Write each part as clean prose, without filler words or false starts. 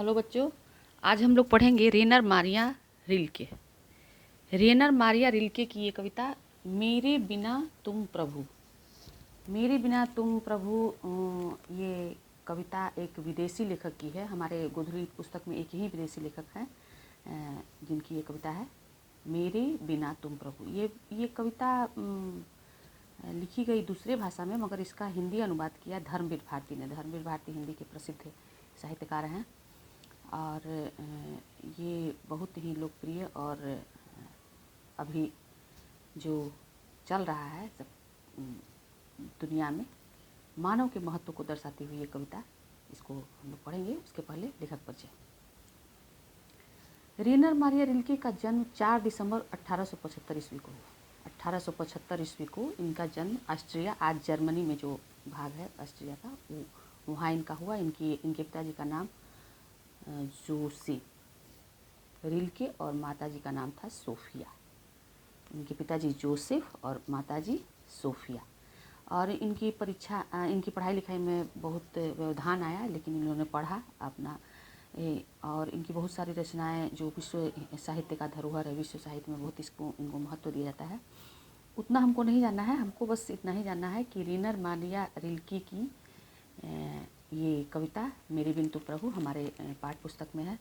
Hello बच्चों, आज हम लोग पढ़ेंगे रेनर मारिया रिल्के। रेनर मारिया रिल्के की ये कविता मेरे बिना तुम प्रभु। मेरे बिना तुम प्रभु ये कविता एक विदेशी लेखक की है। हमारे गोधुली पुस्तक में एक ही विदेशी लेखक हैं जिनकी ये कविता है मेरे बिना तुम प्रभु। ये कविता लिखी गई दूसरे भाषा में, मगर इसका हिंदी अनुवाद किया धर्मवीर भारती ने। धर्मवीर भारती हिंदी के प्रसिद्ध साहित्यकार हैं और ये बहुत ही लोकप्रिय और अभी जो चल रहा है सब दुनिया में मानव के महत्व को दर्शाती हुई ये कविता, इसको हम लोग पढ़ेंगे। उसके पहले लेखक परिचय। रेनर मारिया रिल्के का जन्म 4 दिसंबर 1875 ईस्वी को हुआ। 1875 ईस्वी को इनका जन्म ऑस्ट्रिया, आज जर्मनी में जो भाग है ऑस्ट्रिया का, वहाँ इनका हुआ। इनके पिताजी का नाम जोसेफ रिल्के और माताजी का नाम था सोफिया। इनके पिताजी जोसेफ और माताजी सोफिया। और इनकी पढ़ाई लिखाई में बहुत व्यवधान आया, लेकिन इन्होंने पढ़ा अपना और इनकी बहुत सारी रचनाएं जो विश्व साहित्य का धरोहर है, विश्व साहित्य में बहुत इनको महत्व दिया जाता है। उतना हमको नहीं जानना है, हमको बस इतना ही जानना है कि रेनर मारिया रिल्के की ये कविता मेरे बिन तुम प्रभु हमारे पाठ्य पुस्तक में है।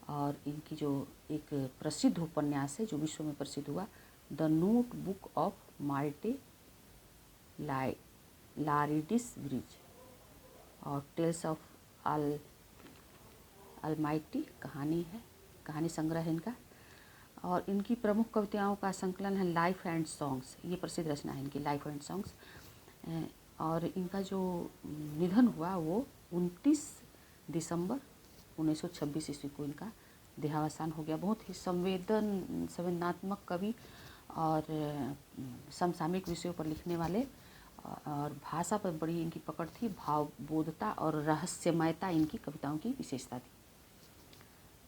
और इनकी जो एक प्रसिद्ध उपन्यास है जो विश्व में प्रसिद्ध हुआ, the notebook of Malte Laurids Brigge और टेल्स ऑफ अलमाइटी कहानी संग्रह है इनका। और इनकी प्रमुख कविताओं का संकलन है लाइफ एंड सॉन्ग्स। ये प्रसिद्ध रचना है इनकी, लाइफ एंड सॉन्ग्स। और इनका जो निधन हुआ वो 29 दिसंबर 1926 ईस्वी को इनका देहावसान हो गया। बहुत ही संवेदनात्मक कवि और समसामयिक विषयों पर लिखने वाले, और भाषा पर बड़ी इनकी पकड़ थी। भावबोधता और रहस्यमयता इनकी कविताओं की विशेषता थी।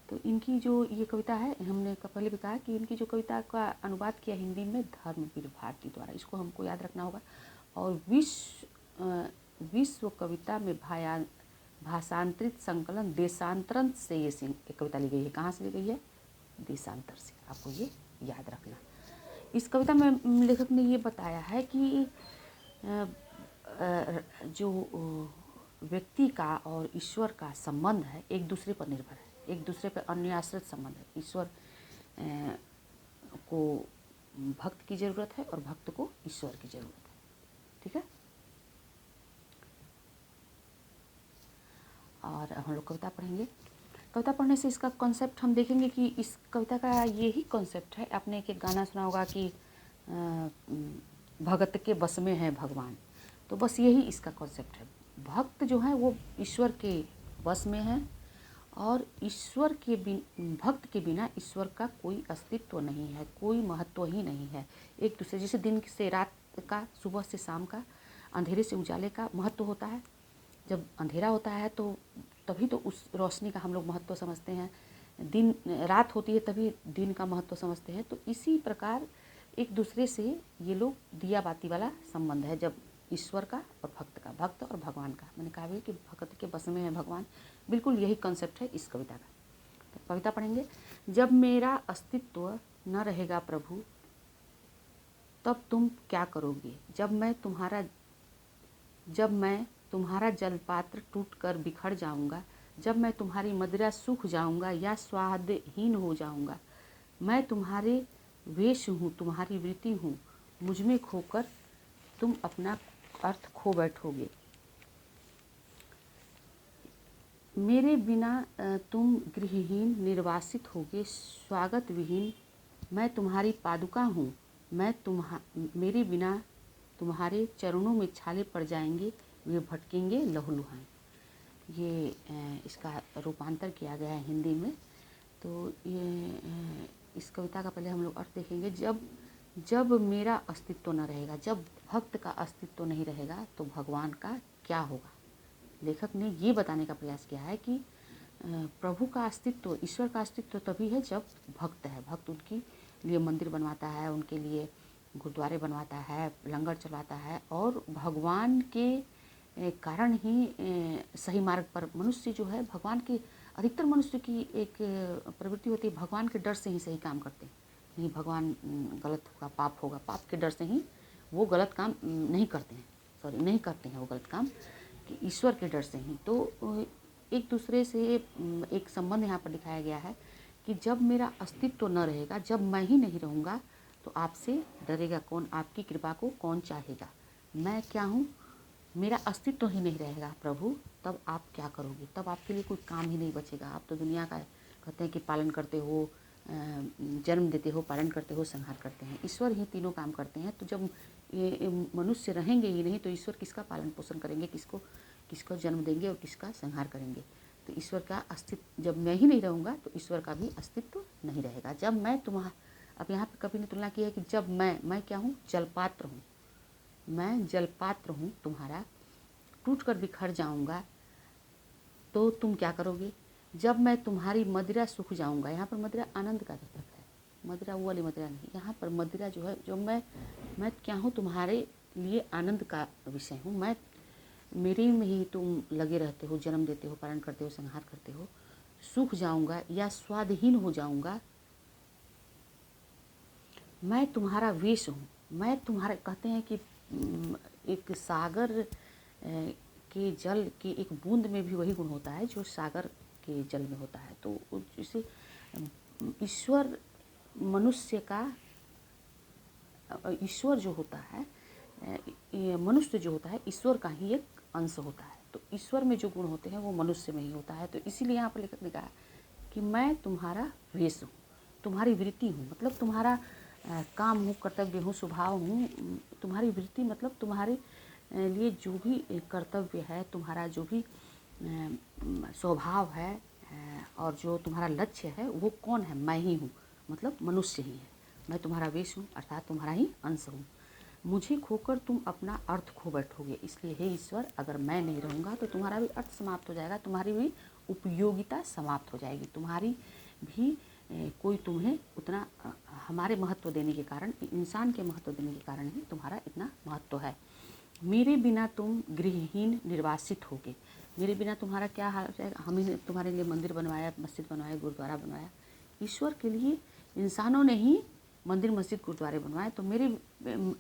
तो इनकी जो ये कविता है, हमने पहले भी कहा कि इनकी जो कविता का अनुवाद किया हिंदी में धर्मवीर भारती द्वारा, इसको हमको याद रखना होगा। और विश्व कविता में भाषांतरित संकलन देशांतरण से ये कविता ली गई है। कहाँ से ली गई है? देशांतर से। आपको ये याद रखना। इस कविता में लेखक ने ये बताया है कि जो व्यक्ति का और ईश्वर का संबंध है एक दूसरे पर निर्भर है, एक दूसरे पर अन्याश्रित संबंध है। ईश्वर को भक्त की ज़रूरत है और भक्त को ईश्वर की ज़रूरत है। ठीक है। और हम लोग कविता पढ़ेंगे। कविता पढ़ने से इसका कॉन्सेप्ट हम देखेंगे कि इस कविता का यही कॉन्सेप्ट है। आपने एक गाना सुना होगा कि भगत के बस में है भगवान, तो बस यही इसका कॉन्सेप्ट है। भक्त जो है वो ईश्वर के बस में है और भक्त के बिना ईश्वर का कोई अस्तित्व नहीं है, कोई महत्व ही नहीं है। एक दूसरे जैसे दिन से रात का, सुबह से शाम का, अंधेरे से उजाले का महत्व होता है। जब अंधेरा होता है तो तभी तो उस रोशनी का हम लोग महत्व समझते हैं। रात होती है तभी दिन का महत्व समझते हैं। तो इसी प्रकार एक दूसरे से ये लोग दिया बाती वाला संबंध है, जब ईश्वर का और भक्त का, भक्त और भगवान का। मैंने कहा भी कि भक्त के बस में है भगवान, बिल्कुल यही कॉन्सेप्ट है इस कविता का। तो कविता पढ़ेंगे। जब मेरा अस्तित्व न रहेगा प्रभु तब तुम क्या करोगे? जब मैं तुम्हारा जलपात्र टूटकर बिखर जाऊंगा, जब मैं तुम्हारी मदिरा सूख जाऊंगा या स्वादहीन हो जाऊंगा, मैं तुम्हारे वेश हूँ, तुम्हारी वृत्ति हूँ, मुझ में खोकर तुम अपना अर्थ खो बैठोगे। मेरे बिना तुम गृहहीन निर्वासित होगे, स्वागत विहीन। मैं तुम्हारी पादुका हूँ, मेरे बिना तुम्हारे चरणों में छाले पड़ जाएंगे, वे भटकेंगे लहूलुहान। ये इसका रूपांतर किया गया है हिंदी में। तो ये इस कविता का पहले हम लोग अर्थ देखेंगे। जब मेरा अस्तित्व न रहेगा, जब भक्त का अस्तित्व नहीं रहेगा तो भगवान का क्या होगा? लेखक ने ये बताने का प्रयास किया है कि प्रभु का अस्तित्व, ईश्वर का अस्तित्व तभी है जब भक्त है। भक्त उनके लिए मंदिर बनवाता है, उनके लिए गुरुद्वारे बनवाता है, लंगर चलाता है और भगवान के कारण ही सही मार्ग पर मनुष्य जो है, भगवान के अधिकतर मनुष्य की एक प्रवृत्ति होती है, भगवान के डर से ही सही काम करते हैं। नहीं, भगवान गलत होगा, पाप के डर से ही वो गलत काम नहीं करते हैं, नहीं करते हैं वो गलत काम, कि ईश्वर के डर से ही। तो एक दूसरे से एक संबंध यहाँ पर दिखाया गया है कि जब मेरा अस्तित्व तो न रहेगा, जब मैं ही नहीं रहूँगा, तो आपसे डरेगा कौन, आपकी कृपा को कौन चाहेगा। मैं क्या हूँ, मेरा अस्तित्व तो ही नहीं रहेगा प्रभु, तब आप क्या करोगे, तब आपके लिए कोई काम ही नहीं बचेगा। आप तो दुनिया का कहते हैं कि पालन करते हो, जन्म देते हो, पालन करते हो, संहार करते हैं। ईश्वर ही तीनों काम करते हैं। तो जब ये मनुष्य रहेंगे ही नहीं, तो ईश्वर किसका पालन पोषण करेंगे, किसको जन्म देंगे और किसका संहार करेंगे। तो ईश्वर का अस्तित्व, जब मैं ही नहीं रहूँगा तो ईश्वर का भी अस्तित्व नहीं रहेगा। जब मैं अब यहाँ पे कवि ने तुलना की है कि जब मैं क्या हूँ, जलपात्र हूँ, मैं जलपात्र हूँ तुम्हारा, टूट कर बिखर जाऊँगा तो तुम क्या करोगे। जब मैं तुम्हारी मदिरा सूख जाऊँगा, यहाँ पर मदिरा आनंद का घटक है, मदिरा वो वाली मदिरा नहीं, यहाँ पर मदिरा जो है, जो मैं क्या हूँ, तुम्हारे लिए आनंद का विषय हूँ। मैं मेरे में ही तुम लगे रहते हो, जन्म देते हो, पालन करते हो, संहार करते हो। सूख जाऊँगा या स्वादहीन हो जाऊँगा, मैं तुम्हारा वेश हूँ। मैं तुम्हारे, कहते हैं कि एक सागर के जल की एक बूंद में भी वही गुण होता है जो सागर के जल में होता है। तो इसे ईश्वर मनुष्य का, ईश्वर जो होता है, मनुष्य जो होता है, ईश्वर का ही एक अंश होता है। तो ईश्वर में जो गुण होते हैं वो मनुष्य में ही होता है। तो इसीलिए यहाँ पर लेखक ने कहा कि मैं तुम्हारा वेश हूँ, तुम्हारी वृत्ति हूँ, मतलब तुम्हारा काम हूँ, कर्तव्य हूँ, स्वभाव हूँ। तुम्हारी वृत्ति मतलब तुम्हारे लिए जो भी कर्तव्य है, तुम्हारा जो भी स्वभाव है और जो तुम्हारा लक्ष्य है, वो कौन है, मैं ही हूँ, मतलब मनुष्य ही है। मैं तुम्हारा वेश हूँ, अर्थात तुम्हारा ही अंश हूँ। मुझे खोकर तुम अपना अर्थ खो बैठोगे, इसलिए हे ईश्वर, अगर मैं नहीं रहूँगा तो तुम्हारा भी अर्थ समाप्त हो जाएगा, तुम्हारी भी उपयोगिता समाप्त हो जाएगी, तुम्हारी भी कोई तुम्हें उतना हमारे महत्व देने के कारण, इंसान के महत्व देने के कारण ही तुम्हारा इतना महत्व है। मेरे बिना तुम गृहहीन निर्वासित होगे, मेरे बिना तुम्हारा क्या हाल जाएगा। हम ही तुम्हारे लिए मंदिर बनवाया, मस्जिद बनवाया, गुरुद्वारा बनवाया। ईश्वर के लिए इंसानों ने ही मंदिर मस्जिद गुरुद्वारे बनवाए। तो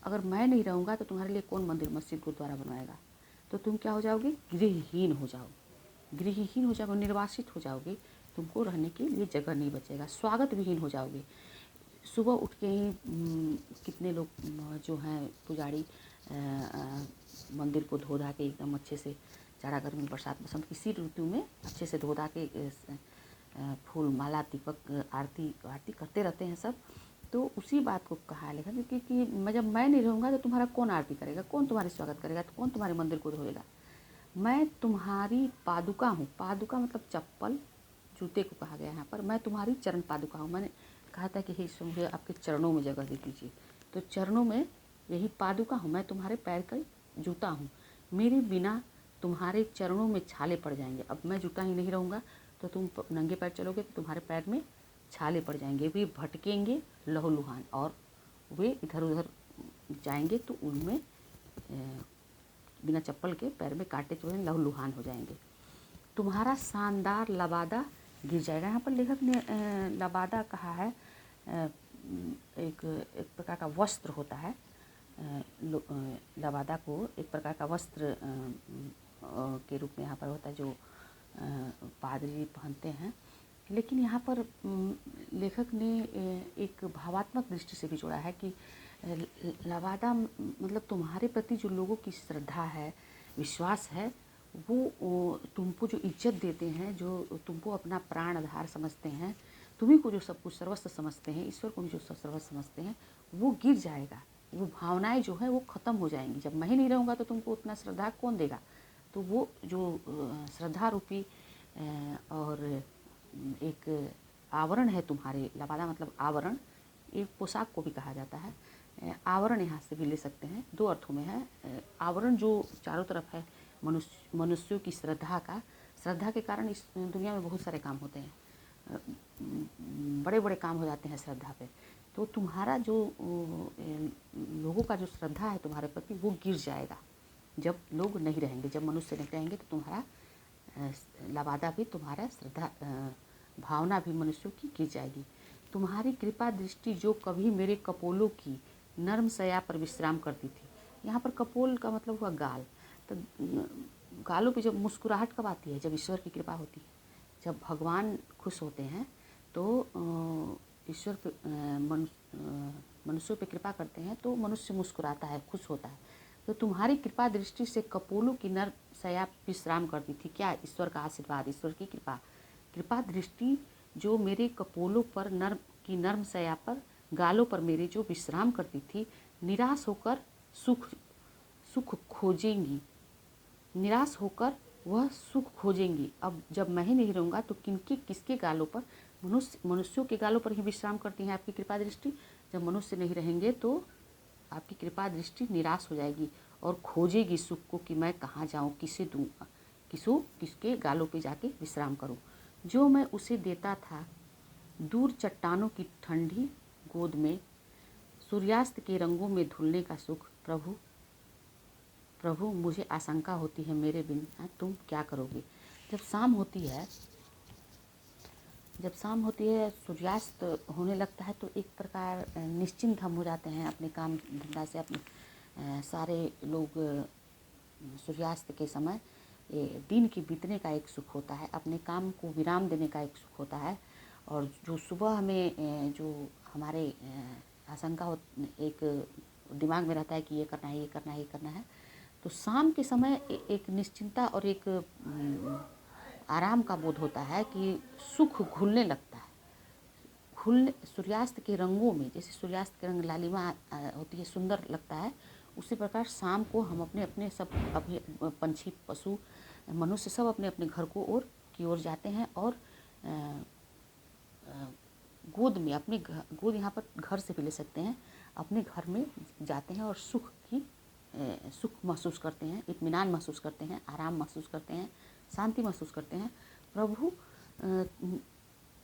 अगर मैं नहीं रहूँगा तो तुम्हारे लिए कौन मंदिर मस्जिद गुरुद्वारा बनवाएगा। तो तुम क्या हो जाओगे, गृहहीन हो जाओगे, गृहहीन हो जाओगे, निर्वासित हो जाओगे, तुमको रहने के लिए जगह नहीं बचेगा, स्वागत विहीन हो जाओगे। सुबह उठ के ही कितने लोग जो हैं पुजारी मंदिर को धो धा के एकदम अच्छे से, जाड़ा गर्मी बरसात बसंत किसी ऋतु में अच्छे से धो धा के फूल माला दीपक आरती करते रहते हैं सब। तो उसी बात को कहा है लेखक कि जब मैं नहीं रहूँगा तो तुम्हारा कौन आरती करेगा, कौन तुम्हारे स्वागत करेगा, तो कौन तुम्हारे मंदिर को धोएगा। मैं तुम्हारी पादुका हूँ, पादुका मतलब चप्पल, जूते को कहा गया यहाँ पर। मैं तुम्हारी चरण पादुका हूँ, मैंने कहा था कि हे ईश्वर, मुझे आपके चरणों में जगह दे दीजिए। तो चरणों में यही पादुका हूँ, मैं तुम्हारे पैर का जूता हूँ। मेरे बिना तुम्हारे चरणों में छाले पड़ जाएंगे। अब मैं जूता ही नहीं रहूँगा तो तुम नंगे पैर चलोगे तो तुम्हारे पैर में छाले पड़ जाएंगे, वे भटकेंगे लहूलुहान, और वे इधर उधर जाएंगे तो उनमें बिना चप्पल के पैर में कांटे चुभे लहूलुहान हो जाएंगे। तुम्हारा शानदार लबादा गिर जाएगा। यहाँ पर लेखक ने लबादा कहा है, एक प्रकार का वस्त्र होता है। लबादा को एक प्रकार का वस्त्र के रूप में यहाँ पर होता है जो पादरी पहनते हैं। लेकिन यहाँ पर लेखक ने एक भावात्मक दृष्टि से भी जोड़ा है कि लबादा मतलब तुम्हारे प्रति जो लोगों की श्रद्धा है, विश्वास है, वो तुमको जो इज्जत देते हैं, जो तुमको अपना प्राण आधार समझते हैं, तुम्ही को जो सब कुछ सर्वस्व समझते हैं, ईश्वर को जो सर्वस्व समझते हैं, वो गिर जाएगा। वो भावनाएं जो है वो ख़त्म हो जाएंगी। जब मैं ही नहीं रहूँगा तो तुमको उतना श्रद्धा कौन देगा। तो वो जो श्रद्धा रूपी और एक आवरण है तुम्हारे, लबादा मतलब आवरण, एक पोशाक को भी कहा जाता है। आवरण यहाँ से भी ले सकते हैं, दो अर्थों में है। आवरण जो चारों तरफ है मनुष्यों की श्रद्धा के कारण इस दुनिया में बहुत सारे काम होते हैं, बड़े बड़े काम हो जाते हैं श्रद्धा पे। तो तुम्हारा जो लोगों का जो श्रद्धा है तुम्हारे प्रति वो गिर जाएगा, जब लोग नहीं रहेंगे, जब मनुष्य नहीं रहेंगे तो तुम्हारा लबादा भी, तुम्हारा श्रद्धा भावना भी मनुष्यों की गिर जाएगी। तुम्हारी कृपा दृष्टि जो कभी मेरे कपोलों की नर्म सया पर विश्राम करती थी। यहाँ पर कपोल का मतलब हुआ गाल। तो गालों पे जब मुस्कुराहट कब आती है? जब ईश्वर की कृपा होती है, जब भगवान खुश होते हैं तो ईश्वर पे मनुष्यों पे कृपा करते हैं तो मनुष्य मुस्कुराता है, खुश होता है। तो तुम्हारी कृपा दृष्टि से कपोलों की नर्म सया विश्राम करती थी। क्या? ईश्वर का आशीर्वाद, ईश्वर की कृपा। कृपा दृष्टि जो मेरे कपोलों पर नर्म सया पर, गालों पर मेरे जो विश्राम करती थी, निराश होकर सुख खोजेंगी। निराश होकर वह सुख खोजेंगी। अब जब मैं ही नहीं रहूँगा तो किसके गालों पर? मनुष्यों के गालों पर ही विश्राम करती है आपकी कृपा दृष्टि। जब मनुष्य नहीं रहेंगे तो आपकी कृपा दृष्टि निराश हो जाएगी और खोजेगी सुख को कि मैं कहाँ जाऊँ, किसे दूँ, किसके गालों पे जाके विश्राम करूँ। जो मैं उसे देता था दूर चट्टानों की ठंडी गोद में, सूर्यास्त के रंगों में धुलने का सुख। प्रभु मुझे आशंका होती है मेरे बिना तुम क्या करोगे। जब शाम होती है, सूर्यास्त होने लगता है तो एक प्रकार निश्चिंत हम हो जाते हैं अपने काम धंधा से। अपने सारे लोग सूर्यास्त के समय दिन के बीतने का एक सुख होता है, अपने काम को विराम देने का एक सुख होता है। और जो सुबह हमें जो हमारे आशंका हो, एक दिमाग में रहता है कि ये करना है, ये करना है, ये करना है, तो शाम के समय एक निश्चिंतता और एक आराम का बोध होता है कि सुख घुलने लगता है। सूर्यास्त के रंगों में, जैसे सूर्यास्त के रंग लालिमा होती है, सुंदर लगता है, उसी प्रकार शाम को हम अपने सब पंछी, पशु, मनुष्य सब अपने अपने घर की ओर जाते हैं और गोद में, अपने गोद यहाँ पर घर से भी ले सकते हैं, अपने घर में जाते हैं और सुख महसूस करते हैं, इत्मीनान महसूस करते हैं, आराम महसूस करते हैं, शांति महसूस करते हैं। प्रभु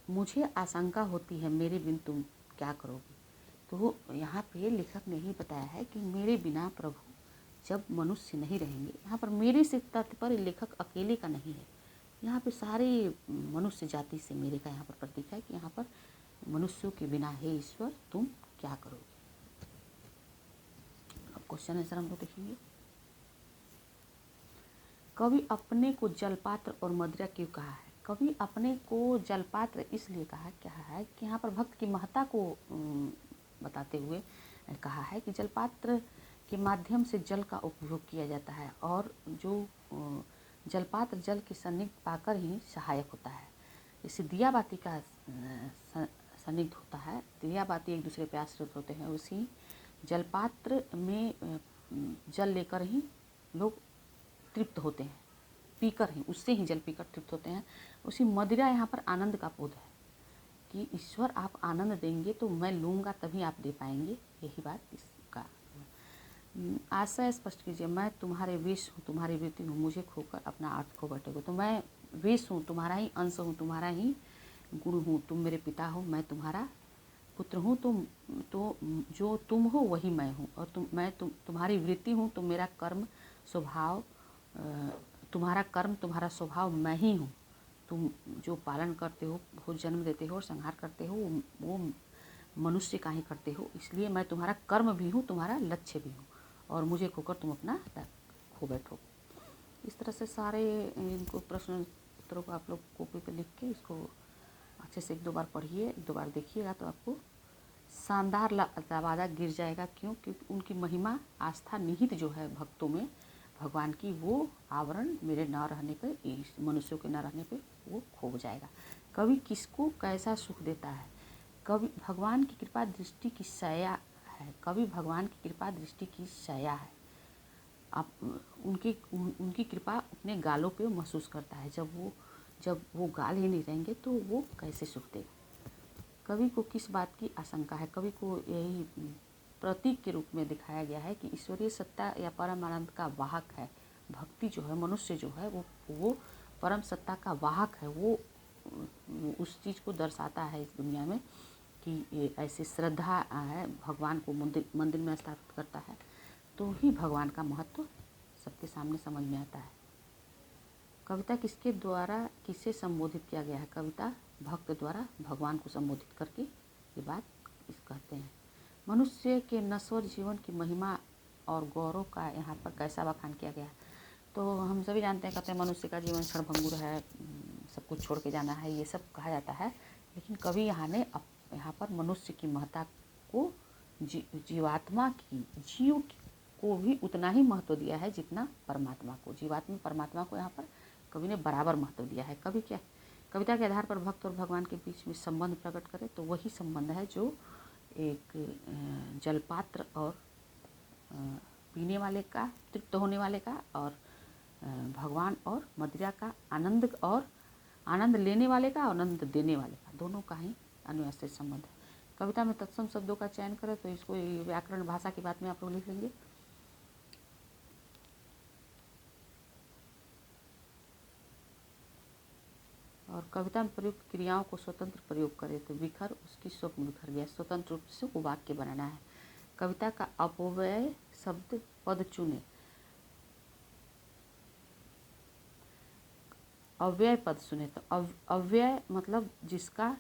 मुझे आशंका होती है मेरे बिन तुम क्या करोगे। तो यहाँ पे लेखक ने ही बताया है कि मेरे बिना प्रभु जब मनुष्य नहीं रहेंगे। यहाँ पर मेरे से तात्पर्य लेखक अकेले का नहीं है, यहाँ पे सारे मनुष्य जाति से मेरे का यहाँ पर प्रतीक है कि यहाँ पर मनुष्यों के बिना हे ईश्वर तुम क्या करोगे। अब क्वेश्चन आंसर हम लोग देखेंगे। कवि अपने को जलपात्र और मदिरा क्यों कहा है? कवि अपने को जलपात्र इसलिए क्या है कि यहाँ पर भक्त की महत्ता को बताते हुए कहा है कि जलपात्र के माध्यम से जल का उपयोग किया जाता है और जो जलपात्र जल के सन्निग्ध पाकर ही सहायक होता है। जैसे दिया बाती का सन्निग्ध होता है, दिया बाती एक दूसरे पे आश्रित होते हैं, उसी जलपात्र में जल लेकर ही लोग तृप्त होते हैं, पीकर ही, उससे ही जल पीकर तृप्त होते हैं। उसी मदिरा यहाँ पर आनंद का बोध है कि ईश्वर आप आनंद देंगे तो मैं लूँगा तभी आप दे पाएंगे। यही बात इसका आशय स्पष्ट कीजिए। मैं तुम्हारे वेश हूँ, तुम्हारी वृत्ति हूँ, मुझे खोकर अपना अर्थ खो बैठोगे। तो मैं वेश हूँ, तुम्हारा ही अंश हूँ, तुम्हारा ही गुण हूँ, तुम मेरे पिता हो, मैं तुम्हारा पुत्र हूँ, तो जो तुम हो वही मैं हूँ, और तुम्हारी वृत्ति हूँ, तो मेरा कर्म स्वभाव, तुम्हारा कर्म, तुम्हारा स्वभाव मैं ही हूँ। तुम जो पालन करते हो, वो जन्म देते हो और संहार करते हो, वो मनुष्य का ही करते हो, इसलिए मैं तुम्हारा कर्म भी हूँ, तुम्हारा लक्ष्य भी हूँ, और मुझे खोकर तुम अपना खो बैठो। इस तरह से सारे इनको प्रश्न उत्तरों को आप लोग कॉपी पे लिख के इसको अच्छे से एक दो बार पढ़िए, एक दो बार देखिएगा तो आपको शानदार लबादा गिर जाएगा। क्यों? क्योंकि उनकी महिमा, आस्था निहित जो है भक्तों में भगवान की, वो आवरण मेरे न रहने पे, मनुष्यों के न रहने पे वो खो जाएगा। कवि किसको कैसा सुख देता है? कवि भगवान की कृपा दृष्टि की सया है। कवि भगवान की कृपा दृष्टि की सया है। आप उनकी कृपा अपने गालों पे महसूस करता है। जब वो गाल ही नहीं रहेंगे तो वो कैसे सुख देगा। कवि को किस बात की आशंका है? कवि को यही प्रतीक के रूप में दिखाया गया है कि ईश्वरीय सत्ता या परम आनंद का वाहक है। भक्ति जो है, मनुष्य जो है, वो परम सत्ता का वाहक है। वो उस चीज़ को दर्शाता है इस दुनिया में कि ये ऐसी श्रद्धा है, भगवान को मंदिर में स्थापित करता है, तो ही भगवान का महत्व सबके सामने समझ में आता है। कविता किसके द्वारा किसे संबोधित किया गया है? कविता भक्त द्वारा भगवान को संबोधित करके ये बात इस कहते हैं। मनुष्य के नश्वर जीवन की महिमा और गौरव का यहाँ पर कैसा बखान किया गया है? तो हम सभी जानते हैं, कहते हैं मनुष्य का जीवन क्षणभंगुर है, सब कुछ छोड़ के जाना है, ये सब कहा जाता है। लेकिन कवि यहाँ पर मनुष्य की महत्ता को जीवात्मा की जीव को भी उतना ही महत्व दिया है जितना परमात्मा को। जीवात्मा परमात्मा को यहाँ पर कवि ने बराबर महत्व दिया है। कविता के आधार पर भक्त और भगवान के बीच में संबंध प्रकट करे तो वही संबंध है जो एक जलपात्र और पीने वाले का, तृप्त होने वाले का, और भगवान और मदिरा का, आनंद लेने वाले का और आनंद देने वाले का, दोनों का ही अन्योन्य संबंध है। कविता में तत्सम शब्दों का चयन करें तो इसको व्याकरण भाषा की बात में आप लोग लिख लेंगे। और कविता में प्रयुक्त क्रियाओं को स्वतंत्र प्रयोग करें तो विखर, उसकी स्वप्न बिखर गया, स्वतंत्र रूप से वो वाक्य बनाना है। कविता का अपव्यय शब्द पद चुने। अव्यय पद सुने तो अव्यय मतलब जिसका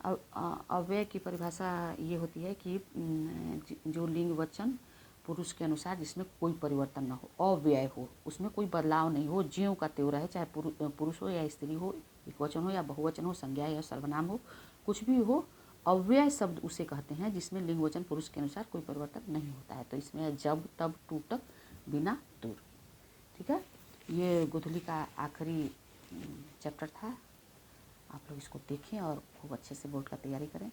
अव्यय की परिभाषा ये होती है कि जो लिंग वचन पुरुष के अनुसार जिसमें कोई परिवर्तन ना हो, अव्यय हो, उसमें कोई बदलाव नहीं हो, ज्यों का त्यों रहे, चाहे पुरुष हो या स्त्री हो, एक वचन हो या बहुवचन हो, संज्ञा या सर्वनाम हो, कुछ भी हो, अव्यय शब्द उसे कहते हैं जिसमें लिंग वचन पुरुष के अनुसार कोई परिवर्तन नहीं होता है। तो इसमें जब तब टूटक बिना दूर। ठीक है, ये गोधूली का आखिरी चैप्टर था। आप लोग इसको देखें और खूब अच्छे से बोर्ड का तैयारी करें।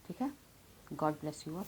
ठीक है, गॉड ब्लेस यू ऑल।